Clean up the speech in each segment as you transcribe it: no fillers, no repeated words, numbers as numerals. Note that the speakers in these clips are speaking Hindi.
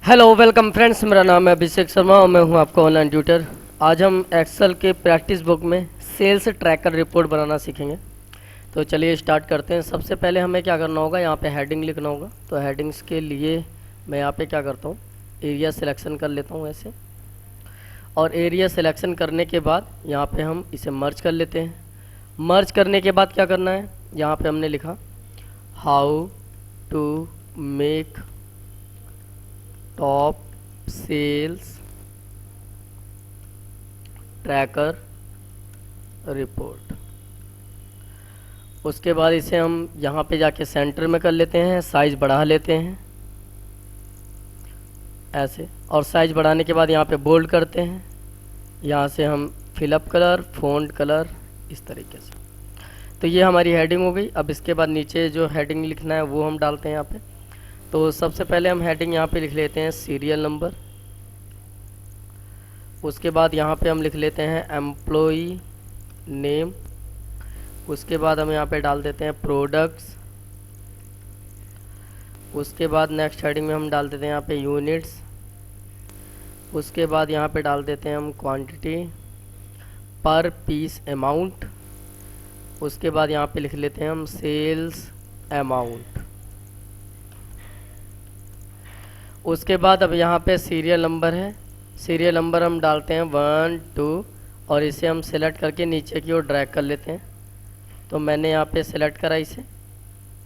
हेलो वेलकम फ्रेंड्स, मेरा नाम है अभिषेक शर्मा और मैं हूं आपका ऑनलाइन ट्यूटर। आज हम एक्सेल के प्रैक्टिस बुक में सेल्स ट्रैकर रिपोर्ट बनाना सीखेंगे। तो चलिए स्टार्ट करते हैं। सबसे पहले हमें क्या करना होगा, यहाँ पे हेडिंग लिखना होगा। तो हेडिंग्स के लिए मैं यहाँ पे क्या करता हूँ, एरिया सिलेक्शन कर लेता हूँ ऐसे। और एरिया सिलेक्शन करने के बाद यहाँ पे हम इसे मर्ज कर लेते हैं। मर्ज करने के बाद क्या करना है, यहाँ पे हमने लिखा how to make top sales tracker report. उसके बाद इसे हम यहाँ पे जाके सेंटर में कर लेते हैं, साइज बढ़ा लेते हैं ऐसे। और साइज बढ़ाने के बाद यहाँ पे बोल्ड करते हैं, यहाँ से हम फिलअप कलर, फ़ॉन्ट कलर, इस तरीके से। तो ये हमारी हेडिंग हो गई। अब इसके बाद नीचे जो हेडिंग लिखना है वो हम डालते हैं यहाँ पे। तो सबसे पहले हम हेडिंग यहाँ पे लिख लेते हैं सीरियल नंबर। उसके बाद यहाँ पे हम लिख लेते हैं एम्प्लॉई नेम। उसके बाद हम यहाँ पे डाल देते हैं प्रोडक्ट्स। उसके बाद नेक्स्ट हेडिंग में हम डाल देते हैं यहाँ पे यूनिट्स। उसके बाद यहाँ पे डाल देते हैं हम क्वांटिटी पर पीस अमाउंट। उसके बाद यहाँ पे लिख लेते हैं हम सेल्स अमाउंट। उसके बाद अब यहाँ पे सीरियल नंबर है, सीरियल नंबर हम डालते हैं 1 2 और इसे हम सेलेक्ट करके नीचे की ओर ड्रैग कर लेते हैं। तो मैंने यहाँ पे सेलेक्ट करा इसे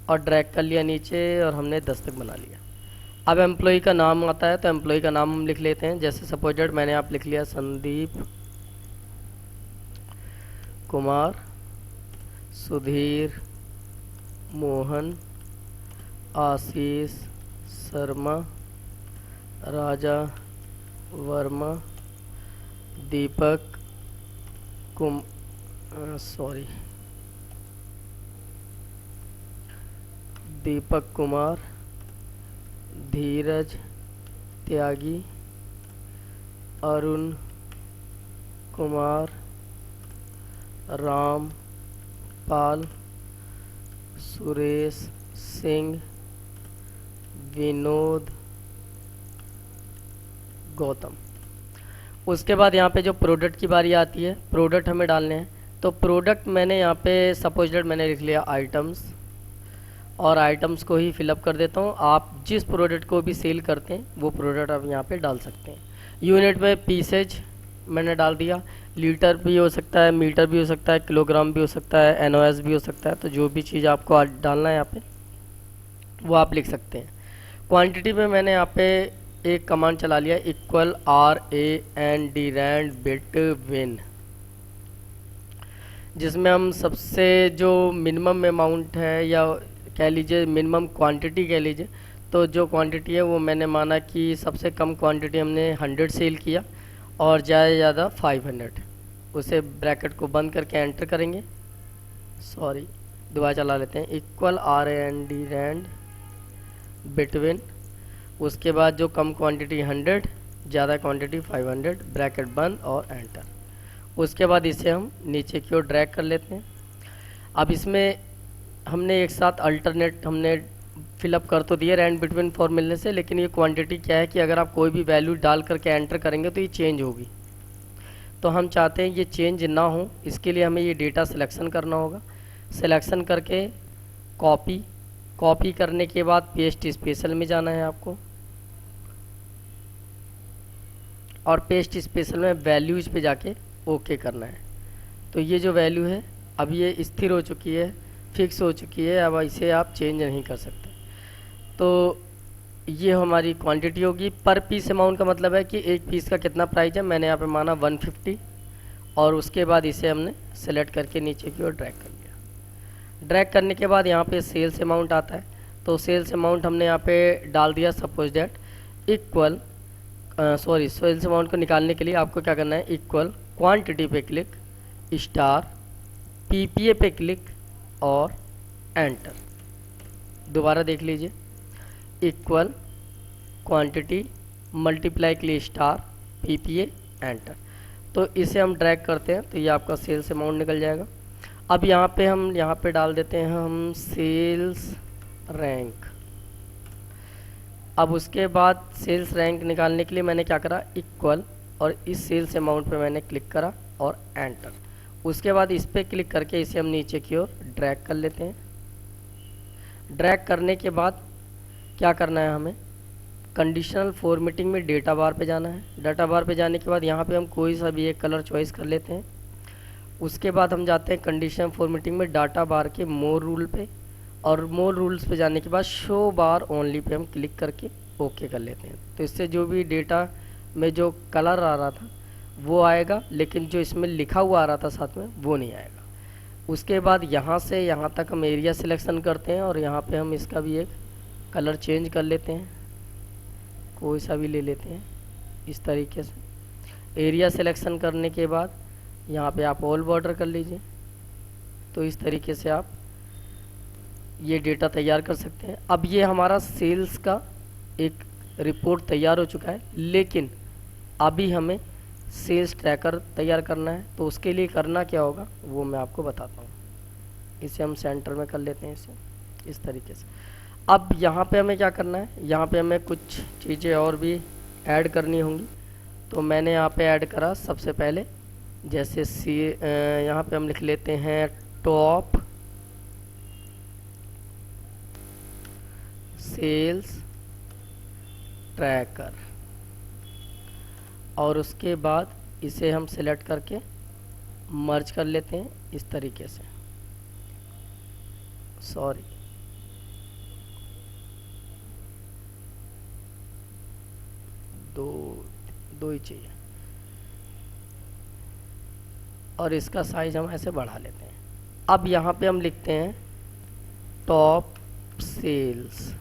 और ड्रैग कर लिया नीचे और हमने 10 तक बना लिया। अब एम्प्लॉई का नाम आता है, तो एम्प्लॉई का नाम हम लिख लेते हैं। जैसे सपोजेड मैंने आप लिख लिया संदीप कुमार, सुधीर, मोहन, आशीष शर्मा, राजा वर्मा, दीपक दीपक कुमार, धीरज त्यागी, अरुण कुमार, राम पाल, सुरेश सिंह, विनोद, गौतम। उसके बाद यहाँ पे जो प्रोडक्ट की बारी आती है, प्रोडक्ट हमें डालने हैं। तो प्रोडक्ट मैंने यहाँ पे सपोजेड मैंने लिख लिया आइटम्स, और आइटम्स को ही फिलअप कर देता हूँ। आप जिस प्रोडक्ट को भी सेल करते हैं वो प्रोडक्ट आप यहाँ पे डाल सकते हैं। यूनिट में पीसेज मैंने डाल दिया। लीटर भी हो सकता है, मीटर भी हो सकता है, किलोग्राम भी हो सकता है, एनओएस भी हो सकता है। तो जो भी चीज़ आपको डालना है यहाँ पे वो आप लिख सकते हैं। क्वांटिटी में मैंने यहाँ पे एक कमांड चला लिया, equal RAND rand between, जिसमें हम सबसे जो मिनिमम अमाउंट है या कह लीजिए मिनिमम क्वांटिटी कह लीजिए, तो जो क्वांटिटी है वो मैंने माना कि सबसे कम क्वांटिटी हमने 100 सेल किया और ज़्यादा से ज़्यादा 500। उसे ब्रैकेट को बंद करके एंटर करेंगे, सॉरी दोबारा चला लेते हैं, इक्वल RAND रैंड बिटवीन। उसके बाद जो कम क्वांटिटी 100, ज़्यादा क्वांटिटी 500, ब्रैकेट बंद और एंटर। उसके बाद इसे हम नीचे की ओर ड्रैग कर लेते हैं। अब इसमें हमने एक साथ अल्टरनेट हमने फिलअप कर तो दिए रैंड बिटवीन फॉर मिलने से, लेकिन ये क्वांटिटी क्या है कि अगर आप कोई भी वैल्यू डाल करके एंटर करेंगे तो ये चेंज होगी। तो हम चाहते हैं ये चेंज ना हो, इसके लिए हमें ये डेटा सिलेक्शन करना होगा। सिलेक्शन करके कॉपी करने के बाद पेस्ट स्पेशल में जाना है आपको, और पेस्ट स्पेशल में वैल्यूज पे जाके ओके करना है। तो ये जो वैल्यू है अब ये स्थिर हो चुकी है, फिक्स हो चुकी है, अब इसे आप चेंज नहीं कर सकते। तो ये हमारी क्वांटिटी होगी। पर पीस अमाउंट का मतलब है कि एक पीस का कितना प्राइस है, मैंने यहाँ पे माना 150। और उसके बाद इसे हमने सेलेक्ट करके नीचे की ओर ड्रैग कर लिया। ड्रैग करने के बाद यहाँ पे सेल्स अमाउंट आता है, तो सेल्स अमाउंट हमने यहाँ पे डाल दिया suppose that equal sales amount को निकालने के लिए आपको क्या करना है, इक्वल क्वांटिटी पे क्लिक, स्टार PPA पे क्लिक और एंटर। दोबारा देख लीजिए, इक्वल क्वांटिटी मल्टीप्लाई के लिए स्टार PPA एंटर। तो इसे हम ड्रैग करते हैं तो ये आपका सेल्स अमाउंट निकल जाएगा। अब यहाँ पे हम डाल देते हैं हम सेल्स रैंक। अब उसके बाद सेल्स रैंक निकालने के लिए मैंने क्या करा, इक्वल, और इस सेल्स अमाउंट पे मैंने क्लिक करा और एंटर। उसके बाद इस पर क्लिक करके इसे हम नीचे की ओर ड्रैग कर लेते हैं। ड्रैग करने के बाद क्या करना है, हमें कंडीशनल फॉर्मेटिंग में डेटा बार पे जाना है। डाटा बार पे जाने के बाद यहाँ पे हम कोई सा भी एक कलर चॉइस कर लेते हैं। उसके बाद हम जाते हैं कंडीशनल फॉर्मेटिंग में डाटा बार के मोर रूल पे, और मोर रूल्स पे जाने के बाद शो बार ओनली पे हम क्लिक करके ओके कर लेते हैं। तो इससे जो भी डेटा में जो कलर आ रहा था वो आएगा, लेकिन जो इसमें लिखा हुआ आ रहा था साथ में वो नहीं आएगा। उसके बाद यहाँ से यहाँ तक हम एरिया सिलेक्शन करते हैं, और यहाँ पे हम इसका भी एक कलर चेंज कर लेते हैं, कोई सा भी ले लेते हैं इस तरीके से। एरिया सिलेक्शन करने के बाद यहाँ पे आप ऑल बॉर्डर कर लीजिए। तो इस तरीके से आप ये डेटा तैयार कर सकते हैं। अब ये हमारा सेल्स का एक रिपोर्ट तैयार हो चुका है, लेकिन अभी हमें सेल्स ट्रैकर तैयार करना है। तो उसके लिए करना क्या होगा वो मैं आपको बताता हूँ। इसे हम सेंटर में कर लेते हैं, इसे इस तरीके से। अब यहाँ पे हमें क्या करना है, यहाँ पे हमें कुछ चीज़ें और भी ऐड करनी होंगी। तो मैंने यहाँ पे ऐड करा सबसे पहले, जैसे यहाँ पे हम लिख लेते हैं टॉप सेल्स ट्रैकर, और उसके बाद इसे हम सिलेक्ट करके मर्ज कर लेते हैं इस तरीके से। सॉरी, दो ही चाहिए, और इसका साइज हम ऐसे बढ़ा लेते हैं। अब यहाँ पे हम लिखते हैं टॉप सेल्स,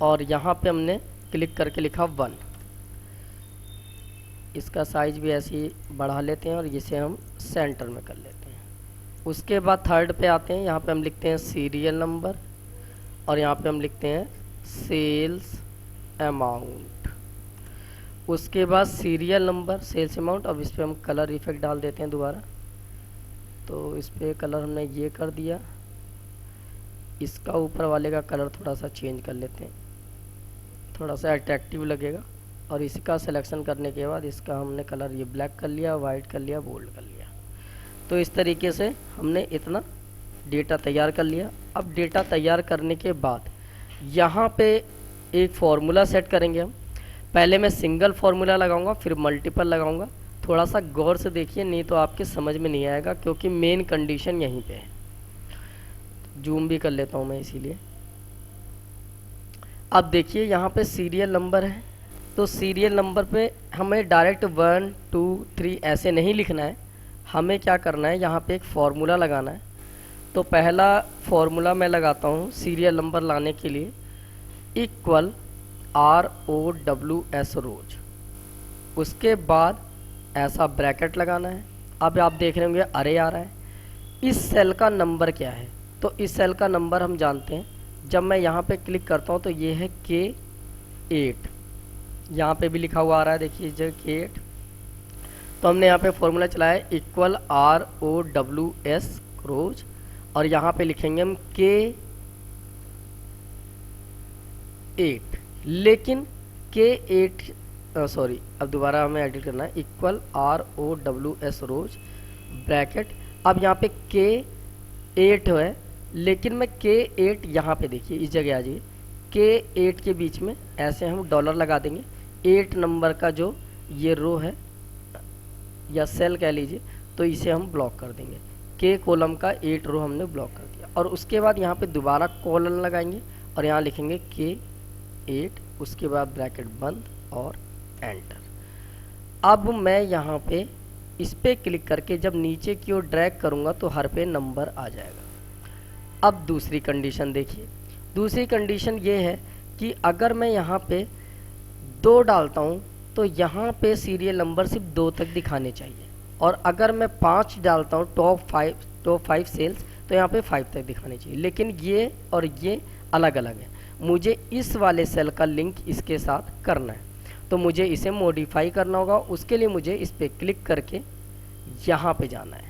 और यहाँ पे हमने क्लिक करके लिखा 1। इसका साइज भी ऐसे ही बढ़ा लेते हैं और इसे हम सेंटर में कर लेते हैं। उसके बाद थर्ड पे आते हैं, यहाँ पे हम लिखते हैं सीरियल नंबर, और यहाँ पे हम लिखते हैं सेल्स अमाउंट। उसके बाद सीरियल नंबर, सेल्स अमाउंट। अब इस पर हम कलर इफेक्ट डाल देते हैं दोबारा। तो इस पर कलर हमने ये कर दिया, इसका ऊपर वाले का कलर थोड़ा सा चेंज कर लेते हैं, थोड़ा सा अट्रैक्टिव लगेगा। और इसका सिलेक्शन करने के बाद इसका हमने कलर ये ब्लैक कर लिया, वाइट कर लिया, बोल्ड कर लिया। तो इस तरीके से हमने इतना डेटा तैयार कर लिया। अब डेटा तैयार करने के बाद यहाँ पे एक फार्मूला सेट करेंगे हम। पहले मैं सिंगल फार्मूला लगाऊंगा, फिर मल्टीपल लगाऊंगा। थोड़ा सा गौर से देखिए, नहीं तो आपके समझ में नहीं आएगा, क्योंकि मेन कंडीशन यहीं पे है। जूम भी कर लेता हूँ मैं इसीलिए। अब देखिए यहाँ पे सीरियल नंबर है, तो सीरियल नंबर पे हमें डायरेक्ट 1 2 3 ऐसे नहीं लिखना है। हमें क्या करना है, यहाँ पे एक फार्मूला लगाना है। तो पहला फार्मूला मैं लगाता हूँ सीरियल नंबर लाने के लिए, इक्वल ROWS रोज। उसके बाद ऐसा ब्रैकेट लगाना है। अब आप देख रहे होंगे अरे आ रहा है। इस सेल का नंबर क्या है, तो इस सेल का नंबर हम जानते हैं। जब मैं यहाँ पे क्लिक करता हूँ तो ये है K8, यहाँ पे भी लिखा हुआ आ रहा है, देखिए जो K8। तो हमने यहाँ पे फॉर्मूला चलाया इक्वल ROWS रोज, और यहाँ पे लिखेंगे हम K8। लेकिन K8 सॉरी, अब दोबारा हमें एडिट करना है, इक्वल ROWS रोज ब्रैकेट। अब यहाँ पे K8 है, लेकिन मैं K8 यहाँ पे देखिए इस जगह आ जाइए, K8 के बीच में ऐसे हम डॉलर लगा देंगे। 8 नंबर का जो ये रो है या सेल कह लीजिए, तो इसे हम ब्लॉक कर देंगे। K कॉलम का 8 रो हमने ब्लॉक कर दिया। और उसके बाद यहाँ पे दोबारा कॉलन लगाएंगे और यहाँ लिखेंगे K8, उसके बाद ब्रैकेट बंद और एंटर। अब मैं यहाँ पे इस पे क्लिक करके जब नीचे की ओर ड्रैग करूँगा तो हर पे नंबर आ जाएगा। अब दूसरी कंडीशन देखिए। दूसरी कंडीशन ये है कि अगर मैं यहाँ पे 2 डालता हूँ तो यहाँ पे सीरियल नंबर सिर्फ 2 तक दिखाने चाहिए, और अगर मैं 5 डालता हूँ टॉप 5 सेल्स, तो यहाँ पे 5 तक दिखाने चाहिए। लेकिन ये और ये अलग अलग है। मुझे इस वाले सेल का लिंक इसके साथ करना है, तो मुझे इसे मॉडिफाई करना होगा। उसके लिए मुझे इस पर क्लिक करके यहाँ पे जाना है।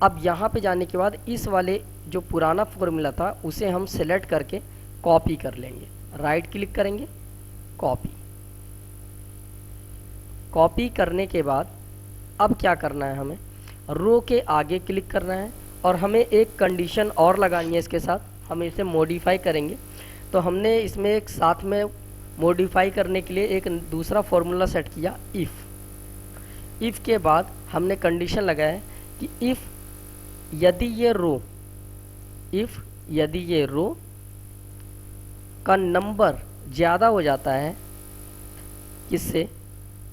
अब यहाँ पे जाने के बाद इस वाले जो पुराना फॉर्मूला था उसे हम सेलेक्ट करके कॉपी कर लेंगे। राइट क्लिक करेंगे, कॉपी। कॉपी करने के बाद अब क्या करना है, हमें रो के आगे क्लिक करना है और हमें एक कंडीशन और लगानी है इसके साथ, हम इसे मॉडिफाई करेंगे। तो हमने इसमें एक साथ में मॉडिफाई करने के लिए एक दूसरा फॉर्मूला सेट किया, इफ़ के बाद हमने कंडीशन लगाया कि यदि ये रो का नंबर ज़्यादा हो जाता है, किससे,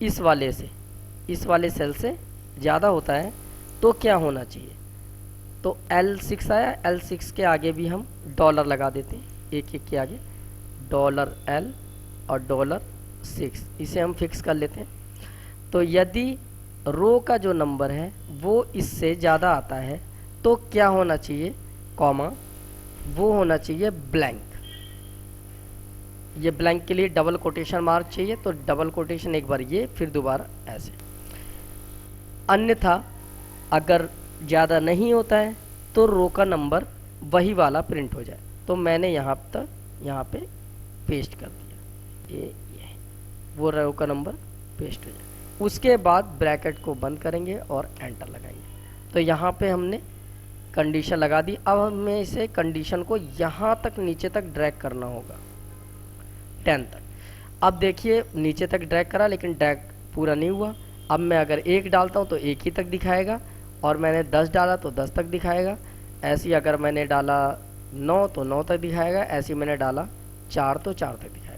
इस वाले सेल से ज़्यादा होता है, तो क्या होना चाहिए। तो L6 आया, L6 के आगे भी हम डॉलर लगा देते हैं, एक के आगे $L और $6, इसे हम फिक्स कर लेते हैं। तो यदि रो का जो नंबर है वो इससे ज़्यादा आता है तो क्या होना चाहिए, कॉमा, वो होना चाहिए ब्लैंक। ये ब्लैंक के लिए डबल कोटेशन मार्क चाहिए, तो डबल कोटेशन एक बार ये, फिर दोबारा ऐसे। अन्यथा अगर ज़्यादा नहीं होता है तो रो का नंबर वही वाला प्रिंट हो जाए। तो मैंने यहाँ पे पेस्ट कर दिया, ये वो रो का नंबर पेस्ट हो जाए। उसके बाद ब्रैकेट को बंद करेंगे और एंटर लगाएंगे। तो यहाँ पे हमने कंडीशन लगा दी। अब हमें इसे कंडीशन को यहाँ तक नीचे तक ड्रैग करना होगा, 10 तक। अब देखिए नीचे तक ड्रैग करा लेकिन ड्रैग पूरा नहीं हुआ। अब मैं अगर 1 डालता हूँ तो 1 ही तक दिखाएगा, और मैंने 10 डाला तो 10 तक दिखाएगा। ऐसे ही अगर मैंने डाला 9 तो 9 तक दिखाएगा, ऐसे ही मैंने डाला 4 तो 4 तक दिखाएगा।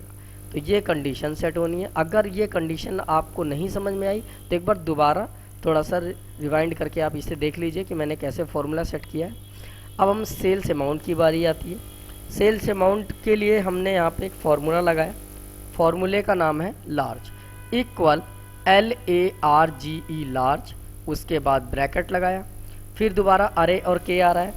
तो ये कंडीशन सेट होनी है। अगर ये कंडीशन आपको नहीं समझ में आई तो एक बार दोबारा थोड़ा सा रिवाइंड करके आप इसे देख लीजिए कि मैंने कैसे फॉर्मूला सेट किया है। अब हम सेल्स अमाउंट की बारी आती है। सेल्स अमाउंट के लिए हमने यहाँ पे एक फार्मूला लगाया, फार्मूले का नाम है लार्ज, इक्वल LARGE लार्ज। उसके बाद ब्रैकेट लगाया, फिर दोबारा अरे और के आ रहा है।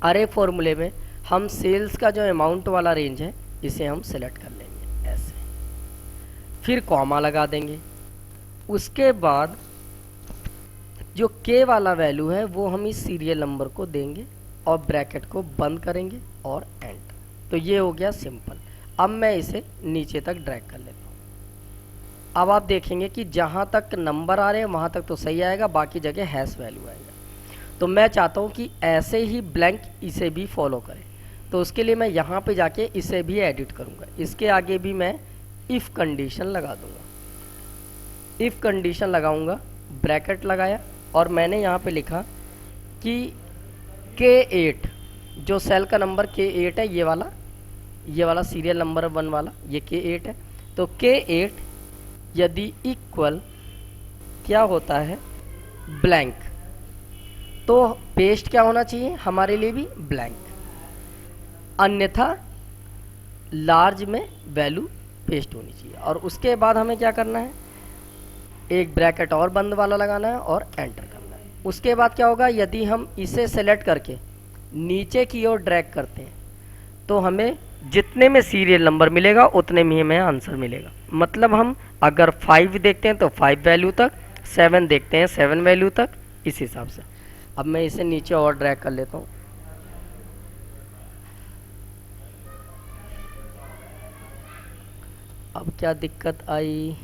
अरे फॉर्मूले में हम सेल्स का जो अमाउंट वाला रेंज है इसे हम सेलेक्ट कर लेंगे ऐसे, फिर कॉमा लगा देंगे। उसके बाद जो के वाला वैल्यू है वो हम इस सीरियल नंबर को देंगे और ब्रैकेट को बंद करेंगे और एंटर। तो ये हो गया सिंपल। अब मैं इसे नीचे तक ड्रैग कर लेता हूँ। अब आप देखेंगे कि जहाँ तक नंबर आ रहे हैं वहाँ तक तो सही आएगा, बाकी जगह हैश वैल्यू आएगा। तो मैं चाहता हूँ कि ऐसे ही ब्लैंक इसे भी फॉलो करें, तो उसके लिए मैं यहाँ पे जाके इसे भी एडिट करूँगा। इसके आगे भी मैं इफ़ कंडीशन लगा दूँगा। इफ़ कंडीशन लगाऊँगा, ब्रैकेट लगाया और मैंने यहाँ पे लिखा कि K8, जो सेल का नंबर K8 है, ये वाला सीरियल नंबर 1 वाला, ये K8 है। तो K8 यदि इक्वल क्या होता है, ब्लैंक, तो पेस्ट क्या होना चाहिए हमारे लिए भी ब्लैंक, अन्यथा लार्ज में वैल्यू पेस्ट होनी चाहिए। और उसके बाद हमें क्या करना है, एक ब्रैकेट और बंद वाला लगाना है और एंटर करना है। उसके बाद क्या होगा, यदि हम इसे सेलेक्ट करके नीचे की ओर ड्रैग करते हैं तो हमें जितने में सीरियल नंबर मिलेगा उतने में हमें आंसर मिलेगा। मतलब हम अगर 5 देखते हैं तो 5 वैल्यू तक, 7 देखते हैं 7 वैल्यू तक, इस हिसाब से। अब मैं इसे नीचे और ड्रैग कर लेता हूँ। अब क्या दिक्कत आई,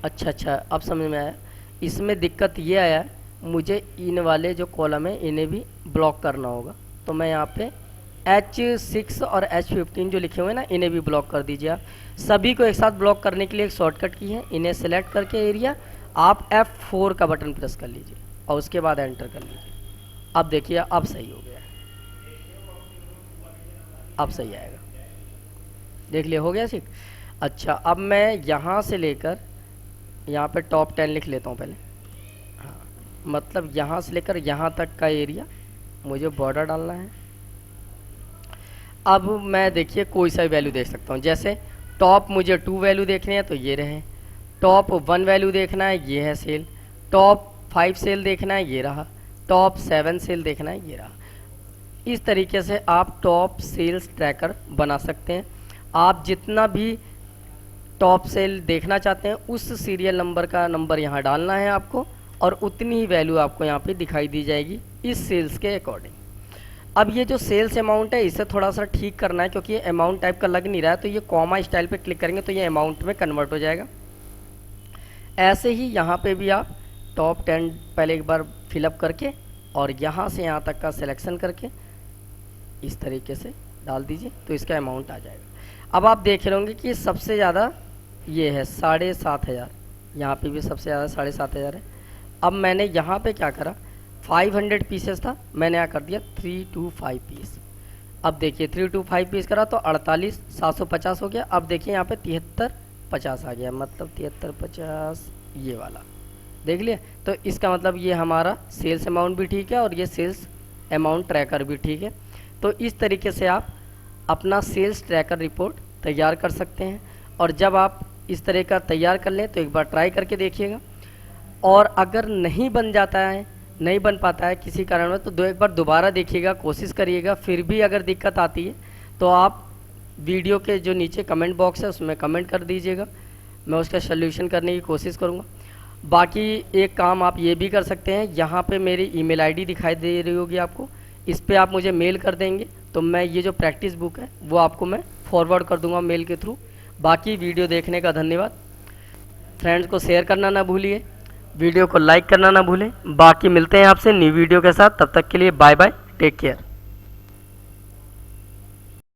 अच्छा, अब समझ में आया। इसमें दिक्कत ये आया, मुझे इन वाले जो कॉलम है इन्हें भी ब्लॉक करना होगा। तो मैं यहाँ पे H6 और H15 जो लिखे हुए हैं ना, इन्हें भी ब्लॉक कर दीजिए। आप सभी को एक साथ ब्लॉक करने के लिए एक शॉर्टकट की है, इन्हें सेलेक्ट करके एरिया आप F4 का बटन प्रेस कर लीजिए और उसके बाद एंटर कर लीजिए। अब देखिए अब सही हो गया है, अब सही आएगा, देख लिया, हो गया ठीक। अच्छा, अब मैं यहाँ से लेकर यहाँ पे टॉप 10 लिख लेता हूँ पहले। हाँ, मतलब यहाँ से लेकर यहाँ तक का एरिया मुझे बॉर्डर डालना है। अब मैं देखिए कोई सा वैल्यू देख सकता हूँ, जैसे टॉप मुझे 2 वैल्यू देखने हैं तो ये रहे, टॉप 1 वैल्यू देखना है ये है सेल, टॉप 5 सेल देखना है ये रहा, टॉप 7 सेल देखना है ये रहा। इस तरीके से आप टॉप सेल्स ट्रैकर बना सकते हैं। आप जितना भी टॉप सेल देखना चाहते हैं उस सीरियल नंबर का नंबर यहाँ डालना है आपको, और उतनी ही वैल्यू आपको यहाँ पे दिखाई दी जाएगी इस सेल्स के अकॉर्डिंग। अब ये जो सेल्स अमाउंट है इसे थोड़ा सा ठीक करना है, क्योंकि ये अमाउंट टाइप का लग नहीं रहा है, तो ये कॉमा स्टाइल पे क्लिक करेंगे तो ये अमाउंट में कन्वर्ट हो जाएगा। ऐसे ही यहाँ पे भी आप टॉप 10 पहले एक बार फिलअप करके और यहाँ से यहाँ तक का सिलेक्शन करके इस तरीके से डाल दीजिए तो इसका अमाउंट आ जाएगा। अब आप देख रहे होंगे कि सबसे ज़्यादा ये है 7,500, यहाँ पे भी सबसे ज़्यादा 7,500 है। अब मैंने यहाँ पे क्या करा, 500 पीसेस था, मैंने यहाँ कर दिया 325 पीस। अब देखिए 325 पीस करा तो 48,750 हो गया। अब देखिए यहाँ पे 7350 आ गया, मतलब 7350 ये वाला देख लिया। तो इसका मतलब ये हमारा सेल्स अमाउंट भी ठीक है और ये सेल्स अमाउंट ट्रैकर भी ठीक है। तो इस तरीके से आप अपना सेल्स ट्रैकर रिपोर्ट तैयार कर सकते हैं। और जब आप इस तरह का तैयार कर लें तो एक बार ट्राई करके देखिएगा, और अगर नहीं बन जाता है, नहीं बन पाता है किसी कारण में, तो एक बार दोबारा देखिएगा, कोशिश करिएगा। फिर भी अगर दिक्कत आती है तो आप वीडियो के जो नीचे कमेंट बॉक्स है उसमें कमेंट कर दीजिएगा, मैं उसका सल्यूशन करने की कोशिश करूँगा। बाकी एक काम आप ये भी कर सकते हैं, यहाँ पे मेरी ईमेल आईडी दिखाई दे रही होगी आपको, इस पे आप मुझे मेल कर देंगे तो मैं ये जो प्रैक्टिस बुक है वो आपको मैं फॉरवर्ड कर दूंगा मेल के थ्रू। बाकी वीडियो देखने का धन्यवाद। फ्रेंड्स को शेयर करना ना भूलिए, वीडियो को लाइक करना ना भूलें। बाकी मिलते हैं आपसे न्यू वीडियो के साथ, तब तक के लिए बाय बाय, टेक केयर।